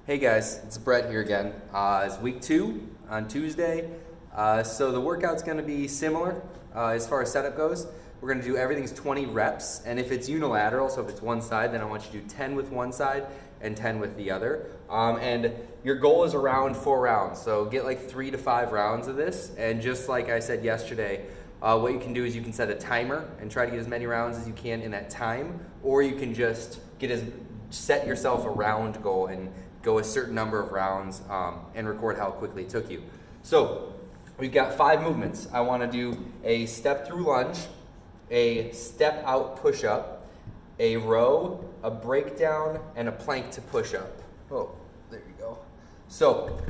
Hey guys, it's Brett here again. It's week 2 on Tuesday. So the workout's going to be similar as far as setup goes. We're going to do everything's 20 reps, and if it's unilateral, so if it's one side, then I want you to do 10 with one side and 10 with the other. And your goal is around 4 rounds, so get like 3 to 5 rounds of this. And just like I said yesterday, what you can do is you can set a timer and try to get as many rounds as you can in that time, or you can just set yourself a round goal and go a certain number of rounds and record how quickly it took you. So we've got 5 movements. I want to do a step through lunge, a step out push up, a row, a breakdown, and a plank to push up. Oh, there you go. So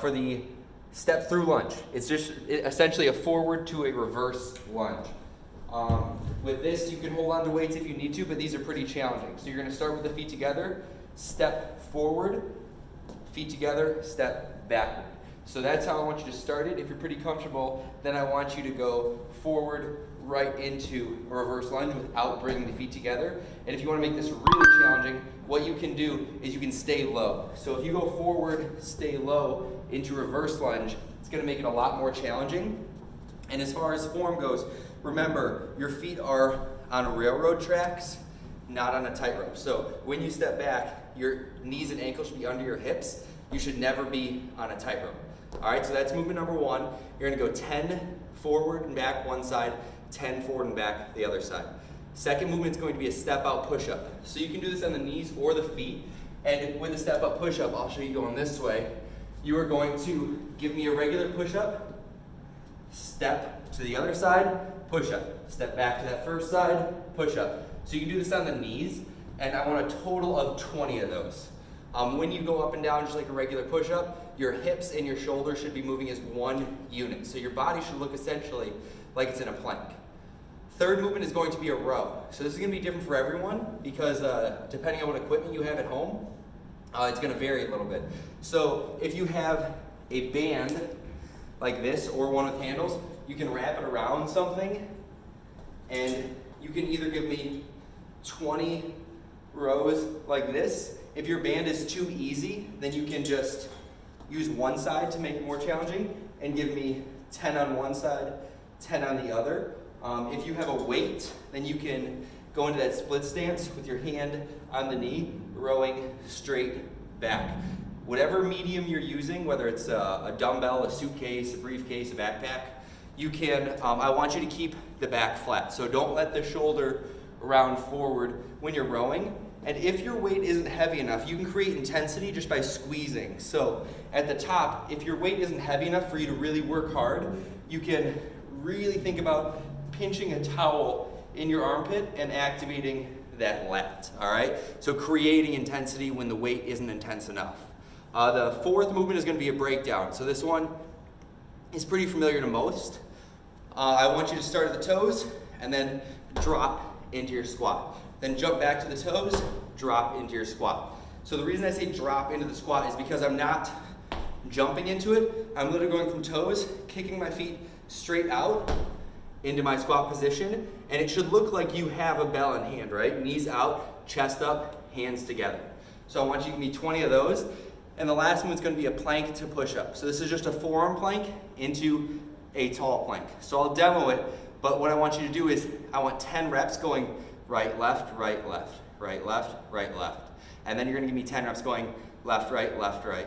for the step through lunge, it's just essentially a forward to a reverse lunge. With this, you can hold on to weights if you need to, but these are pretty challenging. So you're going to start with the feet together, step forward, feet together, step backward. So that's how I want you to start it. If you're pretty comfortable, then I want you to go forward right into a reverse lunge without bringing the feet together. And if you want to make this really challenging, what you can do is you can stay low. So if you go forward, stay low into reverse lunge, it's going to make it a lot more challenging. And as far as form goes, remember, your feet are on railroad tracks, not on a tightrope. So when you step back, your knees and ankles should be under your hips. You should never be on a tightrope. All right, so that's movement number 1. You're gonna go 10 forward and back one side, 10 forward and back the other side. Second movement is going to be a step out push up. So you can do this on the knees or the feet. And with a step up push up, I'll show you going this way. You are going to give me a regular push up, step to the other side, push up, step back to that first side, push up. So you can do this on the knees, and I want a total of 20 of those. When you go up and down just like a regular push-up, your hips and your shoulders should be moving as one unit. So your body should look essentially like it's in a plank. Third movement is going to be a row. So this is going to be different for everyone because depending on what equipment you have at home, it's going to vary a little bit. So if you have a band like this or one with handles, you can wrap it around something, and you can either give me 20 rows like this. If your band is too easy, then you can just use one side to make it more challenging and give me 10 on one side, 10 on the other. If you have a weight, then you can go into that split stance with your hand on the knee, rowing straight back. Whatever medium you're using, whether it's a dumbbell, a suitcase, a briefcase, a backpack, you can, I want you to keep the back flat. So don't let the shoulder round forward when you're rowing. And if your weight isn't heavy enough, you can create intensity just by squeezing. So at the top, if your weight isn't heavy enough for you to really work hard, you can really think about pinching a towel in your armpit and activating that lat, all right? So creating intensity when the weight isn't intense enough. The fourth movement is going to be a breakdown. So this one is pretty familiar to most. I want you to start at the toes and then drop into your squat. Then jump back to the toes, drop into your squat. So the reason I say drop into the squat is because I'm not jumping into it. I'm literally going from toes, kicking my feet straight out into my squat position. And it should look like you have a bell in hand, right? Knees out, chest up, hands together. So I want you to give me 20 of those. And the last one is going to be a plank to push up. So this is just a forearm plank into a tall plank. So I'll demo it, but what I want you to do is I want 10 reps going right, left, right, left, right, left, right, left. And then you're going to give me 10 reps going left, right,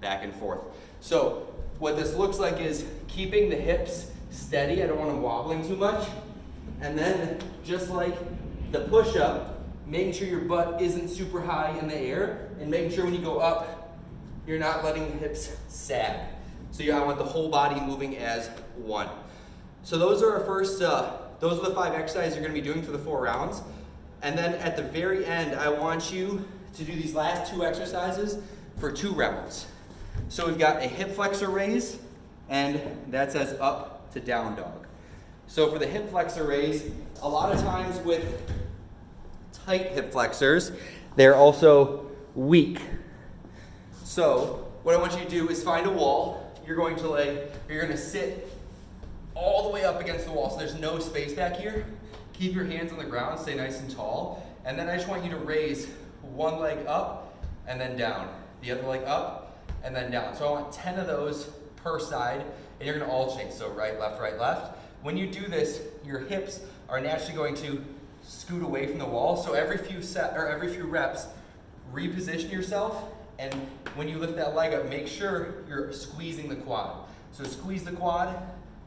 back and forth. So what this looks like is keeping the hips steady. I don't want them wobbling too much. And then just like the push-up, making sure your butt isn't super high in the air and making sure when you go up, you're not letting the hips sag. So I want the whole body moving as one. So those are our first, those are the 5 exercises you're going to be doing for the 4 rounds. And then at the very end, I want you to do these last 2 exercises for 2 rounds. So we've got a hip flexor raise, and that says up to down dog. So for the hip flexor raise, a lot of times with tight hip flexors, they're also weak. So what I want you to do is find a wall. You're going to sit all the way up against the wall, so there's no space back here. Keep your hands on the ground, stay nice and tall, and then I just want you to raise one leg up and then down the other leg up, and then down. So I want 10 of those per side, and you're gonna alternate, so right, left. When you do this, your hips are naturally going to scoot away from the wall, so every few reps, reposition yourself, and when you lift that leg up, make sure you're squeezing the quad. So squeeze the quad,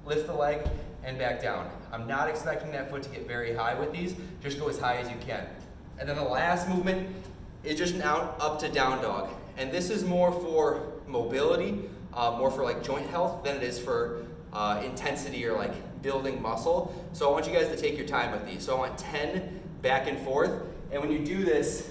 lift the leg, and back down. I'm not expecting that foot to get very high with these, just go as high as you can. And then the last movement is just an up to down dog. And this is more for mobility, more for like joint health than it is for intensity or like building muscle. So I want you guys to take your time with these. So I want 10 back and forth. And when you do this,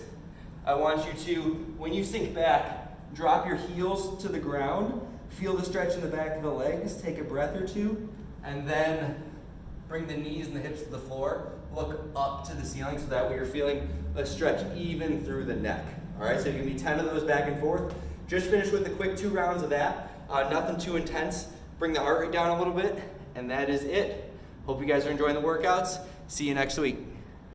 I want you to, when you sink back, drop your heels to the ground, feel the stretch in the back of the legs, take a breath or two, and then bring the knees and the hips to the floor. Look up to the ceiling so that way you're feeling a stretch even through the neck. All right, so you can be 10 of those back and forth. Just finish with a quick 2 rounds of that. Nothing too intense. Bring the heart rate down a little bit, and that is it. Hope you guys are enjoying the workouts. See you next week.